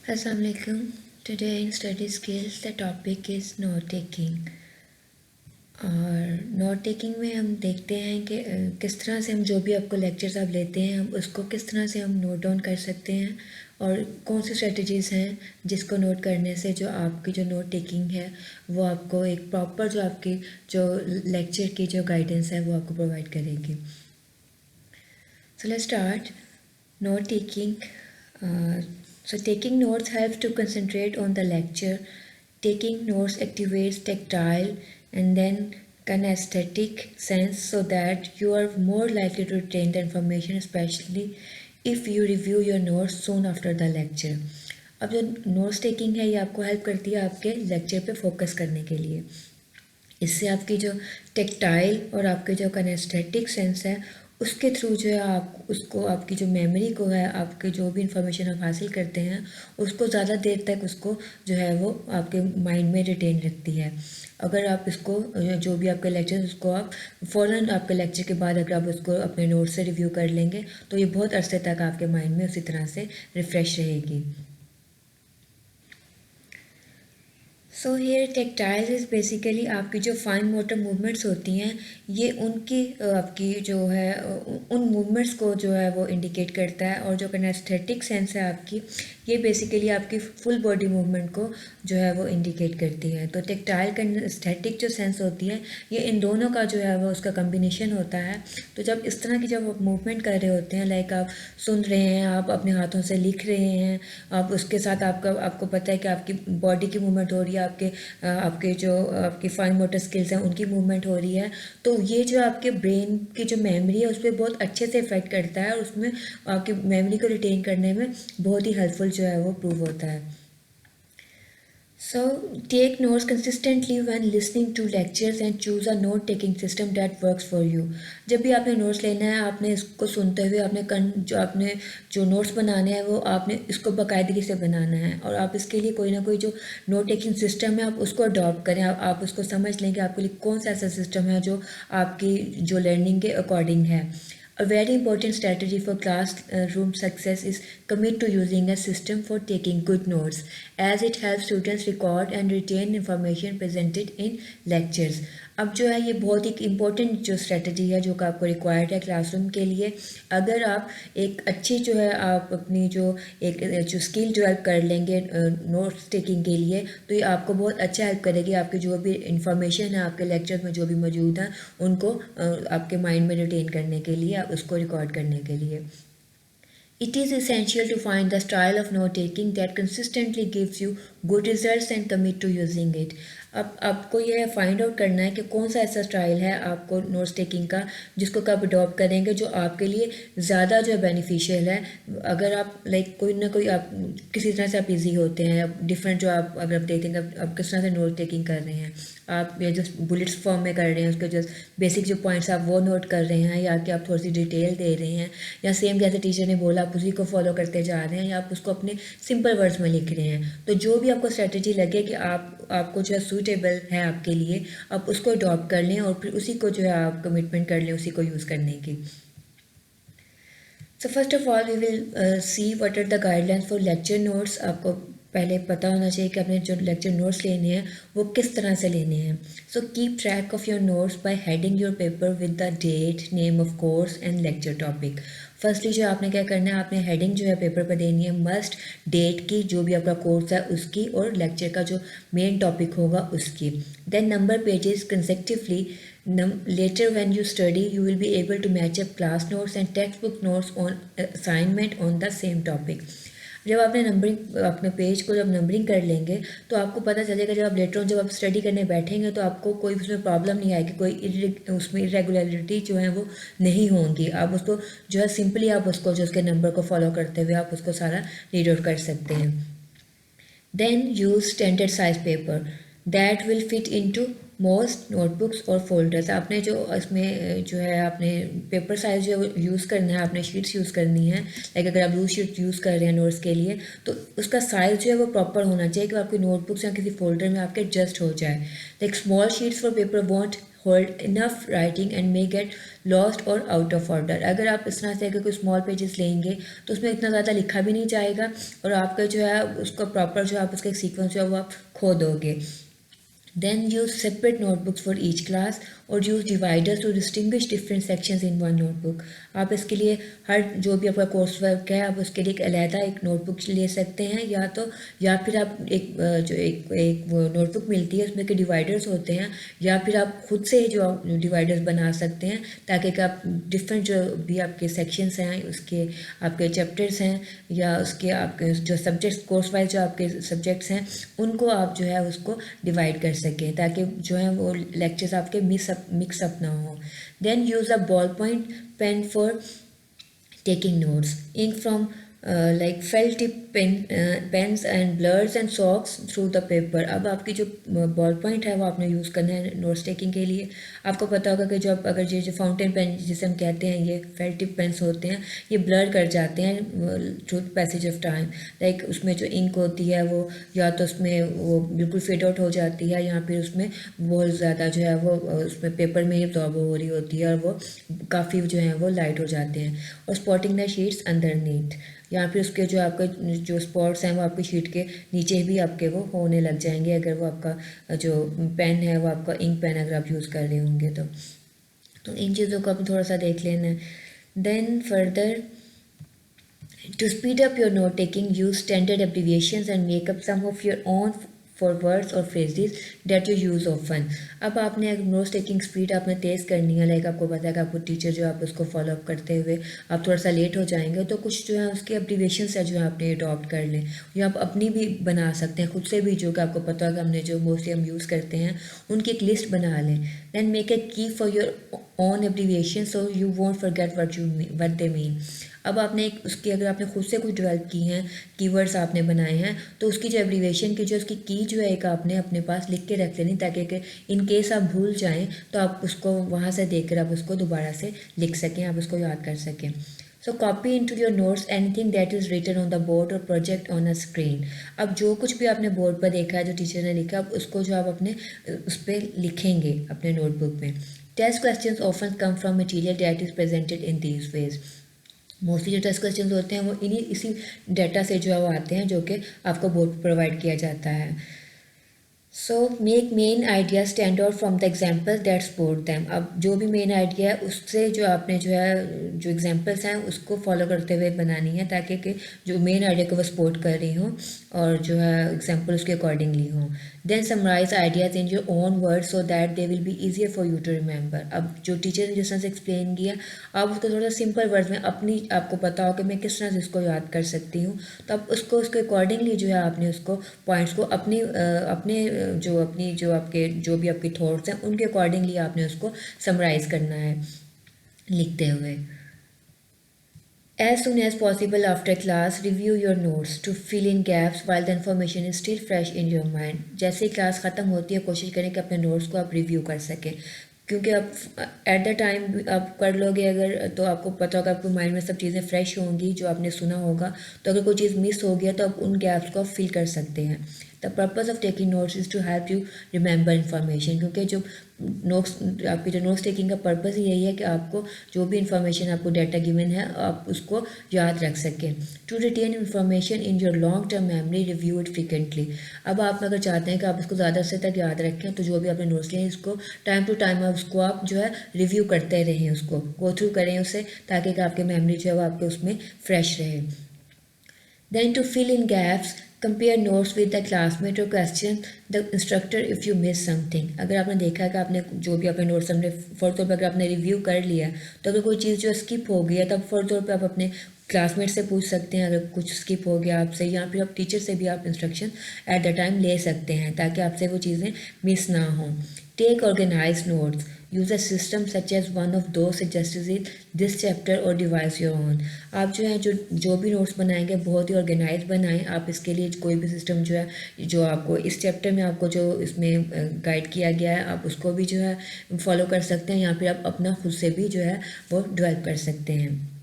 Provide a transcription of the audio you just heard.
Assalamualaikum. Today in study skills the topic is note taking. और note taking में हम देखते हैं कि किस तरह से हम जो भी आपको लेक्चर्स आप लेते हैं हम उसको किस तरह से हम नोट डाउन कर सकते हैं और कौन सी स्ट्रेटजीज़ हैं जिसको नोट करने से जो आपकी जो नोट टेकिंग है वो आपको एक प्रॉपर जो आपकी जो लेक्चर की जो गाइडेंस है वो आपको प्रोवाइड करेगी. So let's start. Note taking. So taking notes helps to concentrate on the lecture. Taking notes activates tactile and then kinesthetic sense so that you are more likely to retain the information, especially if you review your notes soon after the lecture. अब जो notes taking है ये आपको help करती है आपके lecture पे focus करने के लिए. इससे आपकी जो टेक्टाइल और आपके जो किनेस्थेटिक सेंस है उसके थ्रू जो है आप उसको आपकी जो मेमोरी को है आपके जो भी इंफॉर्मेशन आप हासिल करते हैं उसको ज़्यादा देर तक उसको जो है वो आपके माइंड में रिटेन रखती है. अगर आप इसको जो भी आपके लेक्चर उसको आप फ़ौरन आपके लेक्चर के बाद अगर आप उसको अपने नोट से रिव्यू कर लेंगे तो ये बहुत अरसे तक आपके माइंड में उसी तरह से रिफ़्रेश रहेगी. So here tactile is basically आपकी जो फाइन मोटर मूवमेंट्स होती हैं ये उनकी आपकी जो है उन मूवमेंट्स को जो है वो इंडिकेट करता है. और जो किनेस्थेटिक सेंस है आपकी ये बेसिकली आपकी फुल बॉडी मूवमेंट को जो है वो इंडिकेट करती है. तो टेक्टाइल किनेस्थेटिक जो सेंस होती है ये इन दोनों का जो है वो उसका कम्बिनेशन होता है. तो जब इस तरह की जब आप मूवमेंट कर रहे होते हैं लाइक आप सुन रहे हैं आप अपने हाथों से लिख रहे हैं आप उसके साथ आपको पता है कि आपकी बॉडी की मूवमेंट हो रही है आपके जो आपकी फाइन मोटर स्किल्स हैं उनकी मूवमेंट हो रही है तो ये जो आपके ब्रेन की जो मेमोरी है उस पर बहुत अच्छे से इफेक्ट करता है और उसमें आपकी मेमोरी को रिटेन करने में बहुत ही हेल्पफुल जो है वो प्रूव होता है. So take notes consistently when listening to lectures and choose a note taking system that works for you. जब भी आपने नोट्स लेना है आपने इसको सुनते हुए आपने जो नोट्स बनाने हैं वो आपने इसको बाकायदगी से बनाना है और आप इसके लिए कोई ना कोई जो नोट टेकिंग सिस्टम है आप उसको अडॉप्ट करें. आप उसको समझ लें कि आपके लिए कौन सा ऐसा सिस्टम है जो आपकी जो लर्निंग के अकॉर्डिंग है. A very important strategy for classroom success is commit to using a system for taking good notes, as it helps students record and retain information presented in lectures. अब जो है ये बहुत ही इम्पोर्टेंट जो strategy है जो कि आपको रिक्वायर्ड है क्लासरूम के लिए. अगर आप एक अच्छी जो है आप अपनी जो स्किल डेवलप कर लेंगे नोट्स टेकिंग के लिए तो ये आपको बहुत अच्छा हेल्प करेगी आपकी जो भी इंफॉर्मेशन है आपके लेक्चर में जो भी मौजूद है उनको आपके माइंड में रिटेन करने के लिए उसको रिकॉर्ड करने के लिए. It is essential to find the style of note taking that consistently gives you good results and commit to using it. अब आपको यह फाइंड आउट करना है कि कौन सा ऐसा स्टाइल है आपको नोट्स टेकिंग का जिसको आप अडॉप्ट करेंगे जो आपके लिए ज़्यादा जो है बेनिफिशियल है. अगर आप लाइक कोई ना कोई आप किसी तरह से आप इजी होते हैं डिफरेंट जो आप अगर आप देखते हैं आप किस तरह से नोट टेकिंग कर रहे हैं आप या जो बुलेट्स फॉर्म में कर रहे हैं उसके जो बेसिक जो पॉइंट्स आप वो नोट कर रहे हैं या कि आप थोड़ी सी डिटेल दे रहे हैं या सेम जैसे टीचर ने बोला आप उसी को फॉलो करते जा रहे हैं या आप उसको अपने सिंपल वर्ड्स में लिख रहे हैं. तो जो भी आपको स्ट्रेटजी लगे कि आपको जो है सूटेबल है आपके लिए आप उसको अडॉप्ट कर लें और फिर उसी को जो है आप कमिटमेंट कर लें उसी को यूज़ करने की. So first of all we will see what are the guidelines for lecture notes. आपको पहले पता होना चाहिए कि आपने जो लेक्चर नोट्स लेने हैं वो किस तरह से लेने हैं. So keep track of your notes by heading your paper with the date name of course and lecture topic. Firstly जो आपने क्या करना है आपने हेडिंग जो है पेपर पर देनी है मस्ट डेट की जो भी आपका कोर्स है उसकी और लेक्चर का जो मेन टॉपिक होगा उसकी. Then number pages consecutively. Later when you study you will be able to match up class notes and textbook notes on assignment on the same topic. जब आपने नंबरिंग अपने पेज को जब numbering कर लेंगे तो आपको पता चलेगा जब आप लेटर ऑन जब आप स्टडी करने बैठेंगे तो आपको कोई उसमें प्रॉब्लम नहीं आएगी कोई उसमें इरेगुलरिटी जो है वो नहीं होंगी. आप उसको जो है सिंपली आप उसको जो उसके नंबर को फॉलो करते हुए आप उसको सारा रीड आउट कर सकते हैं. Then use standard size paper that will fit into most notebooks और फोल्डर्स. आपने जो इसमें जो है आपने पेपर साइज जो यूज़ करना है आपने शीट्स यूज़ करनी है लाइक अगर आप लूज शीट यूज़ कर रहे हैं नोट्स के लिए तो उसका साइज़ जो है वो प्रॉपर होना चाहिए कि आपकी नोटबुक्स या किसी फोल्डर में आपके एडजस्ट हो जाए. Like small sheets for paper want hold enough writing and may get lost और आउट ऑफ ऑर्डर। अगर आप इस तरह से अगर कोई स्मॉल पेजेस लेंगे तो उसमें इतना ज़्यादा लिखा भी नहीं जाएगा और आपका जो है उसका प्रॉपर जो आप उसका सीक्वेंस जो है वो आप खो दोगे। Then use separate notebooks for each class और use dividers to distinguish different sections in one notebook। आप इसके लिए हर जो भी आपका कोर्स वर्क है आप उसके लिए एक अलहदा एक नोटबुक ले सकते हैं, या फिर आप एक जो एक वो नोटबुक मिलती है उसमें के डिवाइडर्स होते हैं, या फिर आप खुद से जो डिवाइडर्स बना सकते हैं ताकि आप डिफरेंट जो भी आपके सेक्शंस हैं उसके आपके चैप्टर्स हैं या उसके आपके जो सब्जेक्ट्स कोर्स वाइज जो आपके सब्जेक्ट्स हैं उनको आप जो है उसको डिवाइड कर सकें ताकि जो है वो लेक्चर्स आपके मिक्स अप ना हो। Then use a ball point pen for taking notes. Ink from like felt tip pens and blurs and socks through the paper। अब आपकी जो बॉल पॉइंट है वो आपने यूज़ करना है नोट्स टेकिंग के लिए। आपको पता होगा कि जो अगर ये जो फाउंटेन पेन जिसे हम कहते हैं ये फेल्ट टिप पेन्स होते हैं, ये ब्लर कर जाते हैं through passage of time. Like उसमें जो इंक होती है वो या तो उसमें वो बिल्कुल फेड आउट हो जाती है या फिर उसमें बहुत ज़्यादा जो है वो उसमें पेपर में ही अब्जॉर्ब हो रही होती है और वो काफ़ी जो है वो लाइट हो जाते हैं। और स्पॉटिंग द शीट्स अंडरनीथ, या फिर उसके जो आपका जो स्पॉट्स हैं वो आपकी शीट के नीचे भी आपके वो होने लग जाएंगे अगर वो आपका जो पेन है वो आपका इंक पेन अगर आप यूज़ कर रहे होंगे तो इन चीज़ों को आप थोड़ा सा देख लेना है। Then further to speed up your note taking use standard abbreviations and make up some of your own for words और phrases that you use often. अब आपने अगर नोट टेकिंग स्पीड आपने तेज़ करनी है, लाइक आपको पता है कि आपको टीचर जो आप उसको फॉलो अप करते हुए आप थोड़ा सा लेट हो जाएंगे तो कुछ जो है उसके एब्रिविएशंस है जो है आपने अडॉप्ट कर लें या आप अपनी भी बना सकते हैं खुद से भी, जो कि आपको पता होगा हमने जो मोस्टली हम यूज़ करते हैं उनकी एक लिस्ट बना लें। देन मेक ए की for your own abbreviation so you won't forget what they mean. अब आपने एक उसकी अगर आपने खुद से कुछ डेवलप की हैं कीवर्ड्स आपने बनाए हैं तो उसकी जो एब्रीविएशन की जो उसकी की जो है एक आपने अपने पास लिख के रख लेनी ताकि इन केस आप भूल जाएं तो आप उसको वहाँ से देख कर आप उसको दोबारा से लिख सकें, आप उसको याद कर सकें। So copy into your notes anything that is written on the board और प्रोजेक्ट ऑन अ स्क्रीन। अब जो कुछ भी आपने बोर्ड पर देखा है जो टीचर ने लिखा अब उसको जो आप अपने उस पर लिखेंगे अपने नोटबुक में। Test questions often come from material that is presented in these ways. Mostly जो टेस्ट क्वेश्चंस होते हैं वो इसी डाटा से जो है वो आते हैं जो कि आपको बोर्ड पर प्रोवाइड किया जाता है। So make main idea stand out from the examples that support them. अब जो भी मेन आइडिया है उससे जो आपने जो है जो एग्जाम्पल्स हैं उसको फॉलो करते हुए बनानी है ताकि कि जो मेन आइडिया को वो सपोर्ट कर रही हो और जो है एग्जाम्पल उसके अकॉर्डिंगली हो। Then summarize ideas in your own word so that they will be easier for you to remember. अब जो टीचर ने जिस तरह से एक्सप्लेन किया आप उसको थोड़ा सिंपल वर्ड्स में अपनी आपको पता हो कि मैं किस तरह से इसको याद कर सकती हूँ तो आप उसको उसके अकॉर्डिंगली जो है आपने उसको पॉइंट्स को अपने जो आपके जो भी आपके थॉट्स हैं उनके अकॉर्डिंगली आपने उसको समराइज करना है लिखते हुए। As soon as possible after class, review your notes to fill in gaps while the information is still fresh in your mind। जैसे ही क्लास ख़त्म होती है कोशिश करें कि अपने नोट्स को आप रिव्यू कर सकें क्योंकि आप एट द टाइम आप कर लोगे अगर तो आपको पता होगा आपके माइंड में सब चीज़ें फ्रेश होंगी जो आपने सुना होगा, तो अगर कोई चीज़ मिस हो गया तो आप उन गैप्स को फिल कर सकते हैं। The purpose of taking notes is to help you remember information, क्योंकि जो नोट्स आपकी जो नोट्स टेकिंग का पर्पज़ ही यही है कि आपको जो भी इन्फॉर्मेशन आपको डाटा गिवन है आप उसको याद रख सकें। To retain information in your long term memory review it frequently. अब आप अगर चाहते हैं कि आप इसको ज़्यादा से तक याद रखें तो जो भी आपने नोट्स लिए इसको टाइम टू टाइम आप उसको आप जो है रिव्यू करते रहें, उसको गो थ्रू करें उसे ताकि आपकी मेमोरी जो है वो आपके उसमें फ्रेश रहे। Then to fill in gaps compare notes with the classmate और question the instructor if you miss something. अगर आपने देखा है कि आपने जो भी अपने नोट्स हमने फॉर तौर पर अगर आपने रिव्यू कर लिया तो अगर कोई चीज़ जो स्किप हो गई है तब फॉर तौर पर आप अपने क्लासमेट से पूछ सकते हैं अगर कुछ स्किप हो गया आपसे, या फिर आप टीचर से भी आप इंस्ट्रक्शन एट द टाइम ले सकते हैं ताकि आपसे वो चीज़ें मिस ना हों। Take organize notes, use a system such as one of those suggested in this chapter और डिवाइस योर ओन। आप जो है जो भी नोट्स बनाएंगे बहुत ही ऑर्गेनाइज बनाएं। आप इसके लिए कोई भी सिस्टम जो है जो आपको इस चैप्टर में आपको जो इसमें गाइड किया गया है आप उसको भी जो है फॉलो कर सकते हैं या फिर आप अपना खुद से भी जो है वो डेवलप कर सकते हैं।